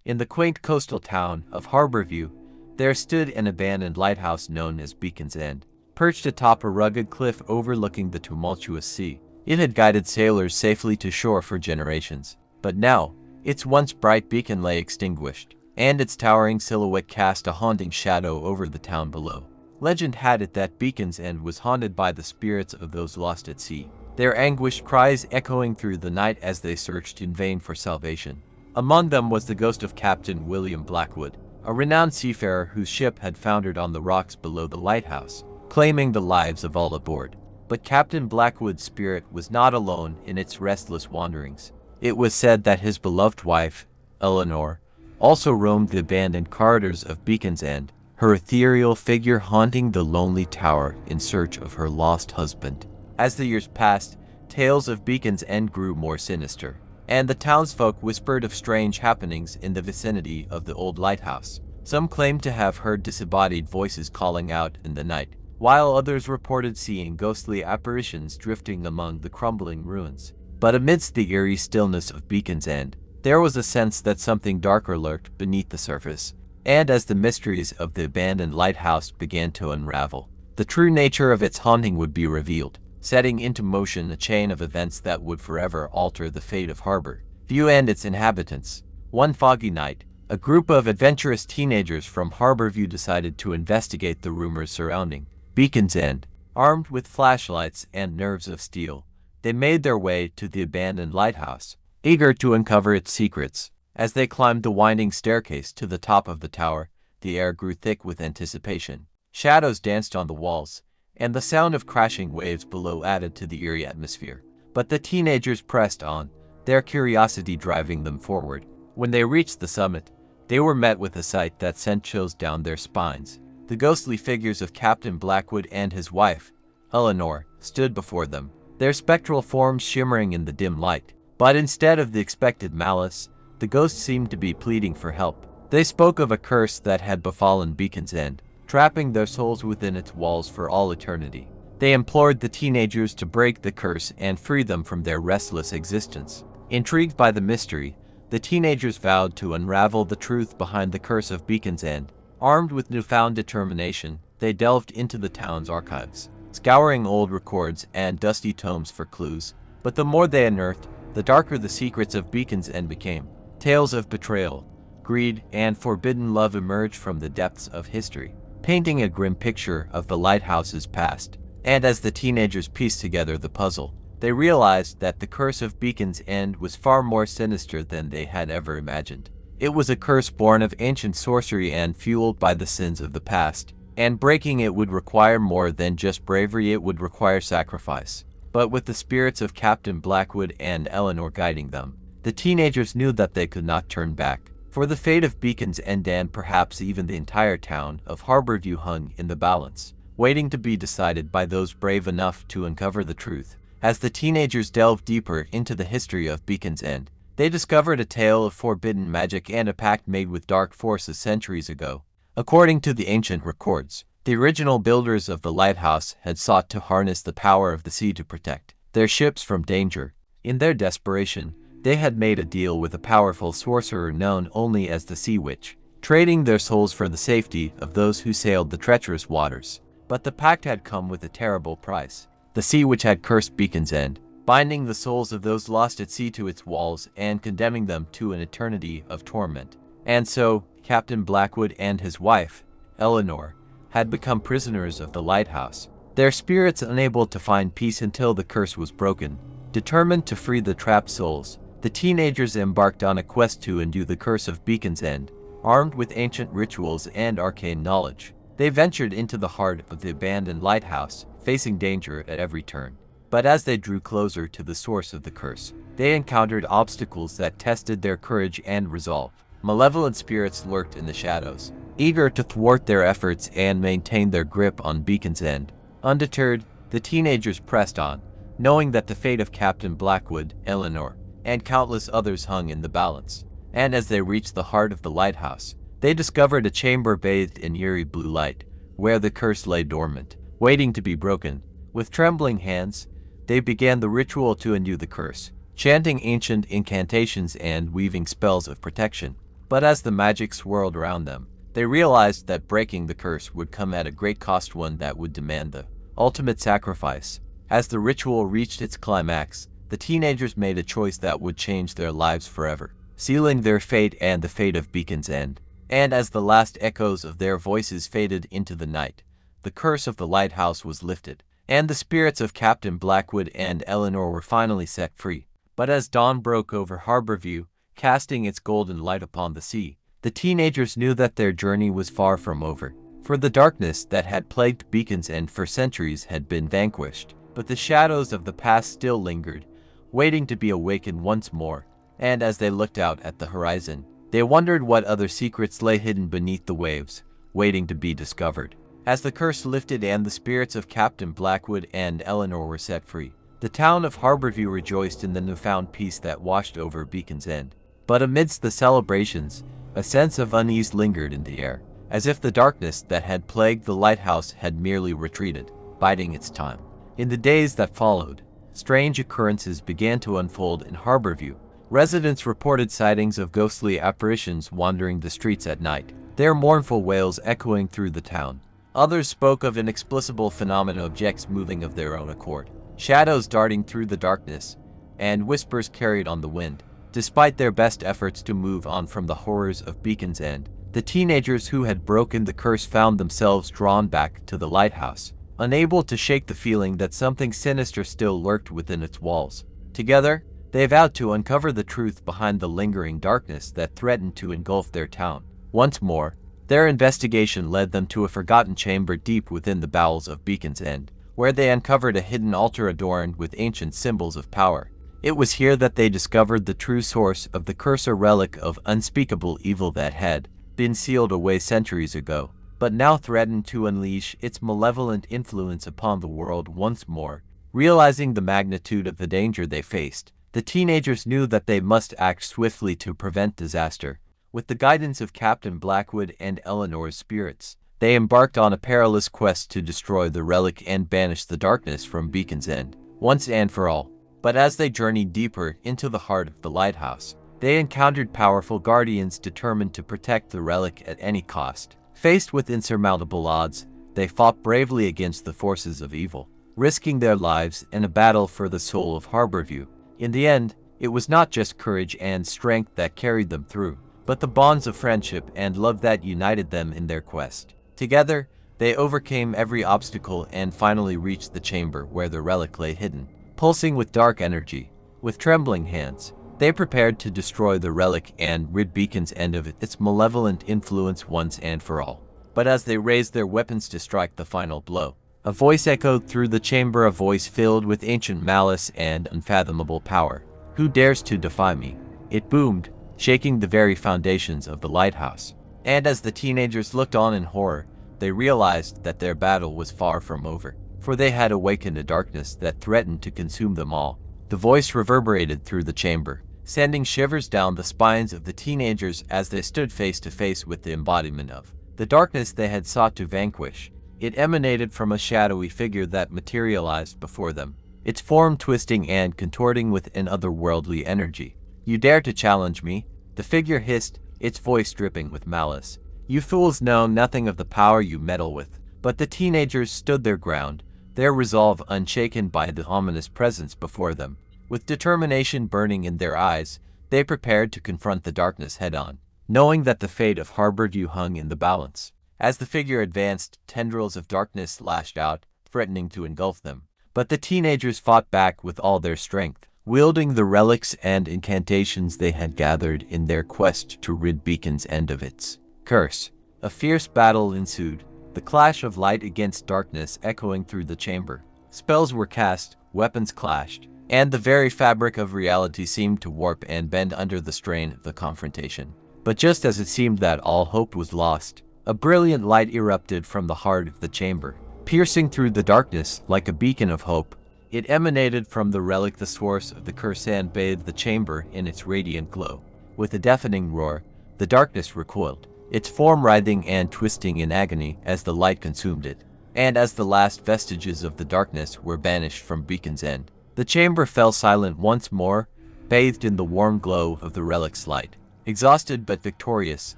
In the quaint coastal town of Harborview, there stood an abandoned lighthouse known as Beacon's End. Perched atop a rugged cliff overlooking the tumultuous sea, it had guided sailors safely to shore for generations. But now, its once bright beacon lay extinguished, and its towering silhouette cast a haunting shadow over the town below. Legend had it that Beacon's End was haunted by the spirits of those lost at sea, their anguished cries echoing through the night as they searched in vain for salvation. Among them was the ghost of Captain William Blackwood, a renowned seafarer whose ship had foundered on the rocks below the lighthouse, claiming the lives of all aboard. But Captain Blackwood's spirit was not alone in its restless wanderings. It was said that his beloved wife, Eleanor, also roamed the abandoned corridors of Beacon's End, her ethereal figure haunting the lonely tower in search of her lost husband. As the years passed, tales of Beacon's End grew more sinister, and the townsfolk whispered of strange happenings in the vicinity of the old lighthouse. Some claimed to have heard disembodied voices calling out in the night, while others reported seeing ghostly apparitions drifting among the crumbling ruins. But amidst the eerie stillness of Beacon's End, there was a sense that something darker lurked beneath the surface. And as the mysteries of the abandoned lighthouse began to unravel, the true nature of its haunting would be revealed, setting into motion a chain of events that would forever alter the fate of Harborview and its inhabitants. One foggy night, a group of adventurous teenagers from Harborview decided to investigate the rumors surrounding Beacon's End. Armed with flashlights and nerves of steel, they made their way to the abandoned lighthouse, eager to uncover its secrets. As they climbed the winding staircase to the top of the tower, the air grew thick with anticipation. Shadows danced on the walls, and the sound of crashing waves below added to the eerie atmosphere. But the teenagers pressed on, their curiosity driving them forward. When they reached the summit, they were met with a sight that sent chills down their spines. The ghostly figures of Captain Blackwood and his wife, Eleanor, stood before them, their spectral forms shimmering in the dim light. But instead of the expected malice, the ghosts seemed to be pleading for help. They spoke of a curse that had befallen Beacon's End, trapping their souls within its walls for all eternity. They implored the teenagers to break the curse and free them from their restless existence. Intrigued by the mystery, the teenagers vowed to unravel the truth behind the curse of Beacon's End. Armed with newfound determination, they delved into the town's archives, scouring old records and dusty tomes for clues. But the more they unearthed, the darker the secrets of Beacon's End became. Tales of betrayal, greed, and forbidden love emerged from the depths of history, painting a grim picture of the lighthouse's past. And as the teenagers pieced together the puzzle, they realized that the curse of Beacon's End was far more sinister than they had ever imagined. It was a curse born of ancient sorcery and fueled by the sins of the past, and breaking it would require more than just bravery, it would require sacrifice. But with the spirits of Captain Blackwood and Eleanor guiding them, the teenagers knew that they could not turn back. For the fate of Beacon's End and perhaps even the entire town of Harborview hung in the balance, waiting to be decided by those brave enough to uncover the truth. As the teenagers delved deeper into the history of Beacon's End, they discovered a tale of forbidden magic and a pact made with dark forces centuries ago. According to the ancient records, the original builders of the lighthouse had sought to harness the power of the sea to protect their ships from danger. In their desperation, they had made a deal with a powerful sorcerer known only as the Sea Witch, trading their souls for the safety of those who sailed the treacherous waters. But the pact had come with a terrible price. The Sea Witch had cursed Beacon's End, binding the souls of those lost at sea to its walls and condemning them to an eternity of torment. And so, Captain Blackwood and his wife, Eleanor, had become prisoners of the lighthouse, their spirits unable to find peace until the curse was broken. Determined to free the trapped souls, the teenagers embarked on a quest to undo the curse of Beacon's End. Armed with ancient rituals and arcane knowledge, they ventured into the heart of the abandoned lighthouse, facing danger at every turn. But as they drew closer to the source of the curse, they encountered obstacles that tested their courage and resolve. Malevolent spirits lurked in the shadows, eager to thwart their efforts and maintain their grip on Beacon's End. Undeterred, the teenagers pressed on, knowing that the fate of Captain Blackwood, Eleanor, and countless others hung in the balance. And as they reached the heart of the lighthouse, they discovered a chamber bathed in eerie blue light, where the curse lay dormant, waiting to be broken. With trembling hands, they began the ritual to undo the curse, chanting ancient incantations and weaving spells of protection. But as the magic swirled around them, they realized that breaking the curse would come at a great cost, one that would demand the ultimate sacrifice. As the ritual reached its climax, the teenagers made a choice that would change their lives forever, sealing their fate and the fate of Beacon's End. And as the last echoes of their voices faded into the night, the curse of the lighthouse was lifted, and the spirits of Captain Blackwood and Eleanor were finally set free. But as dawn broke over Harborview, casting its golden light upon the sea, the teenagers knew that their journey was far from over. For the darkness that had plagued Beacon's End for centuries had been vanquished, but the shadows of the past still lingered, waiting to be awakened once more. And as they looked out at the horizon, they wondered what other secrets lay hidden beneath the waves, waiting to be discovered. As the curse lifted and the spirits of Captain Blackwood and Eleanor were set free, the town of Harborview rejoiced in the newfound peace that washed over Beacon's End. But amidst the celebrations, a sense of unease lingered in the air, as if the darkness that had plagued the lighthouse had merely retreated, biding its time. In the days that followed, strange occurrences began to unfold in Harborview. Residents reported sightings of ghostly apparitions wandering the streets at night, their mournful wails echoing through the town. Others spoke of inexplicable phenomena, objects moving of their own accord, shadows darting through the darkness, and whispers carried on the wind. Despite their best efforts to move on from the horrors of Beacon's End, the teenagers who had broken the curse found themselves drawn back to the lighthouse, unable to shake the feeling that something sinister still lurked within its walls. Together, they vowed to uncover the truth behind the lingering darkness that threatened to engulf their town. Once more, their investigation led them to a forgotten chamber deep within the bowels of Beacon's End, where they uncovered a hidden altar adorned with ancient symbols of power. It was here that they discovered the true source of the curse, a relic of unspeakable evil that had been sealed away centuries ago, but now threatened to unleash its malevolent influence upon the world once more. Realizing the magnitude of the danger they faced, the teenagers knew that they must act swiftly to prevent disaster. With the guidance of Captain Blackwood and Eleanor's spirits, they embarked on a perilous quest to destroy the relic and banish the darkness from Beacon's End, once and for all. But as they journeyed deeper into the heart of the lighthouse, they encountered powerful guardians determined to protect the relic at any cost. Faced with insurmountable odds, they fought bravely against the forces of evil, risking their lives in a battle for the soul of Harborview. In the end, it was not just courage and strength that carried them through, but the bonds of friendship and love that united them in their quest. Together, they overcame every obstacle and finally reached the chamber where the relic lay hidden. Pulsing with dark energy, with trembling hands, they prepared to destroy the relic and rid Beacon's End of its malevolent influence once and for all. But as they raised their weapons to strike the final blow, a voice echoed through the chamber, a voice filled with ancient malice and unfathomable power. "Who dares to defy me?" It boomed, shaking the very foundations of the lighthouse. And as the teenagers looked on in horror, they realized that their battle was far from over, for they had awakened a darkness that threatened to consume them all. The voice reverberated through the chamber, sending shivers down the spines of the teenagers as they stood face to face with the embodiment of the darkness they had sought to vanquish. It emanated from a shadowy figure that materialized before them, its form twisting and contorting with an otherworldly energy. "You dare to challenge me?" the figure hissed, its voice dripping with malice. "You fools know nothing of the power you meddle with." But the teenagers stood their ground, their resolve unshaken by the ominous presence before them. With determination burning in their eyes, they prepared to confront the darkness head-on, knowing that the fate of Harborview hung in the balance. As the figure advanced, tendrils of darkness lashed out, threatening to engulf them. But the teenagers fought back with all their strength, wielding the relics and incantations they had gathered in their quest to rid Beacon's End of its curse. A fierce battle ensued, the clash of light against darkness echoing through the chamber. Spells were cast, weapons clashed, and the very fabric of reality seemed to warp and bend under the strain of the confrontation. But just as it seemed that all hope was lost, a brilliant light erupted from the heart of the chamber, piercing through the darkness like a beacon of hope. It emanated from the relic, the source of the curse, and bathed the chamber in its radiant glow. With a deafening roar, the darkness recoiled, its form writhing and twisting in agony as the light consumed it. And as the last vestiges of the darkness were banished from Beacon's End, the chamber fell silent once more, bathed in the warm glow of the relic's light. Exhausted but victorious,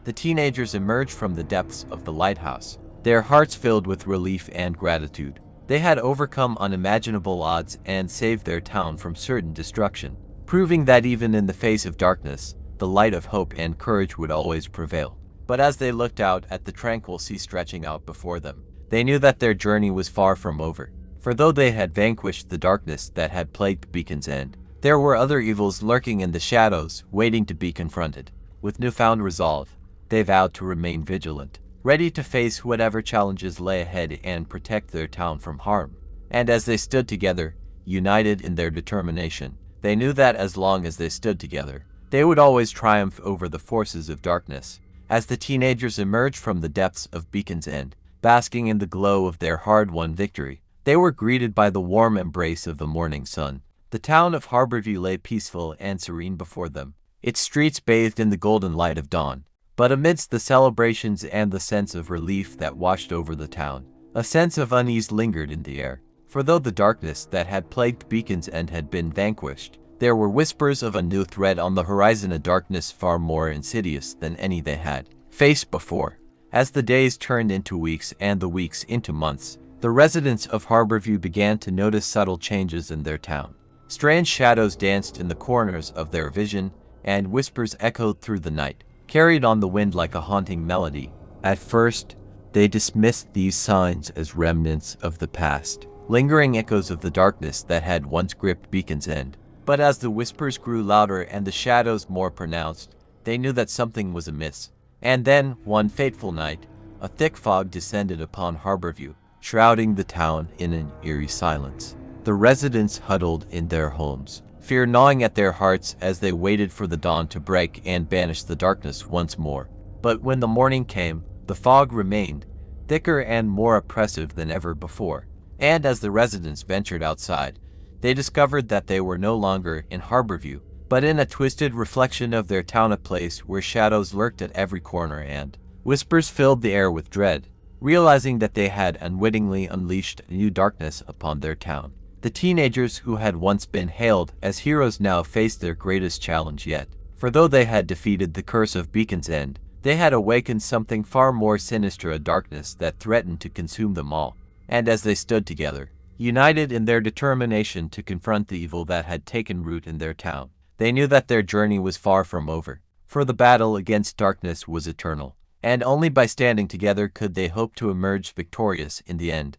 the teenagers emerged from the depths of the lighthouse, their hearts filled with relief and gratitude. They had overcome unimaginable odds and saved their town from certain destruction, proving that even in the face of darkness, the light of hope and courage would always prevail. But as they looked out at the tranquil sea stretching out before them, they knew that their journey was far from over. For though they had vanquished the darkness that had plagued Beacon's End, there were other evils lurking in the shadows, waiting to be confronted. With newfound resolve, they vowed to remain vigilant, ready to face whatever challenges lay ahead and protect their town from harm. And as they stood together, united in their determination, they knew that as long as they stood together, they would always triumph over the forces of darkness. As the teenagers emerged from the depths of Beacon's End, basking in the glow of their hard-won victory, they were greeted by the warm embrace of the morning sun. The town of Harborview lay peaceful and serene before them, its streets bathed in the golden light of dawn. But amidst the celebrations and the sense of relief that washed over the town, a sense of unease lingered in the air. For though the darkness that had plagued Beacon's End had been vanquished, there were whispers of a new threat on the horizon, a darkness far more insidious than any they had faced before. As the days turned into weeks and the weeks into months, the residents of Harborview began to notice subtle changes in their town. Strange shadows danced in the corners of their vision, and whispers echoed through the night, carried on the wind like a haunting melody. At first, they dismissed these signs as remnants of the past, lingering echoes of the darkness that had once gripped Beacon's End. But as the whispers grew louder and the shadows more pronounced, they knew that something was amiss. And then, one fateful night, a thick fog descended upon Harborview, shrouding the town in an eerie silence. The residents huddled in their homes, fear gnawing at their hearts as they waited for the dawn to break and banish the darkness once more. But when the morning came, the fog remained, thicker and more oppressive than ever before. And as the residents ventured outside, they discovered that they were no longer in Harborview, but in a twisted reflection of their town, a place where shadows lurked at every corner and whispers filled the air with dread. Realizing that they had unwittingly unleashed a new darkness upon their town, the teenagers who had once been hailed as heroes now faced their greatest challenge yet. For though they had defeated the curse of Beacon's End, they had awakened something far more sinister, a darkness that threatened to consume them all. And as they stood together, united in their determination to confront the evil that had taken root in their town, they knew that their journey was far from over. For the battle against darkness was eternal, and only by standing together could they hope to emerge victorious in the end.